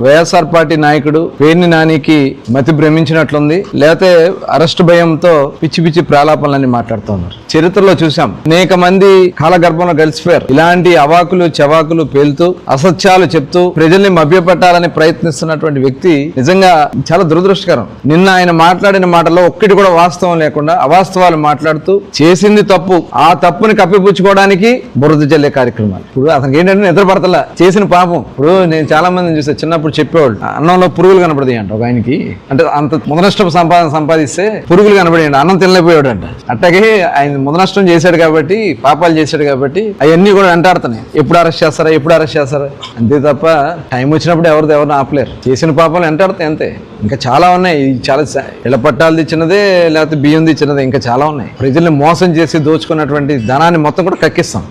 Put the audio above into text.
YSR party నాయకుడు పేర్ని నానికి మతి భ్రమించినట్లుంది, లేకపోతే అరెస్ట్ భయంతో పిచ్చి పిచ్చి ప్రాలాపనలని మాట్లాడుతున్నారు. చరిత్రలో చూసాం, అనేక మంది కాలగర్భంలో కలిసిపోయారు. ఇలాంటి అవాకులు చవాకులు పేలుతూ అసత్యాలు చెప్తూ ప్రజల్ని మభ్యపెట్టాలని ప్రయత్నిస్తున్నటువంటి వ్యక్తి నిజంగా చాలా దురదృష్టకరం. నిన్న ఆయన మాట్లాడిన మాటల్లో ఒక్కటి కూడా వాస్తవం లేకుండా అవాస్తవాలు మాట్లాడుతూ చేసింది తప్పు, ఆ తప్పుని కప్పిపుచ్చుకోవడానికి బురద జల్లే కార్యక్రమాలు. ఇప్పుడు అతనికి ఏంటంటే నిద్ర పడతలా, చేసిన పాపం. ఇప్పుడు నేను చాలా మందిని చూస్తే చిన్నప్పుడు చెప్పేవాళ్ళు అన్నంలో పురుగులు కనపడతాయి అంట. ఒక ఆయనకి అంటే అంత ముదనష్టం సంపాదిస్తే పురుగులు కనపడేయండి, అన్నం తినలేకపోయాడు అంట. అట్టగే ఆయన ముదనష్టం చేశాడు కాబట్టి, పాపాలు చేశాడు కాబట్టి అవన్నీ కూడా వెంటాడుతున్నాయి. ఎప్పుడు అరెస్ట్ చేస్తారా అంతే తప్ప టైం వచ్చినప్పుడు ఎవరిని ఆపలేరు. చేసిన పాపాలు వెంటాడుతాయి అంతే. ఇంకా చాలా ఉన్నాయి. చాలా ఇళ్ల పట్టాలు తెచ్చినదే, లేకపోతే బియ్యం తెచ్చినదే, ఇంకా చాలా ఉన్నాయి. ప్రజల్ని మోసం చేసి దోచుకున్నటువంటి ధనాన్ని మొత్తం కూడా కక్కిస్తాం.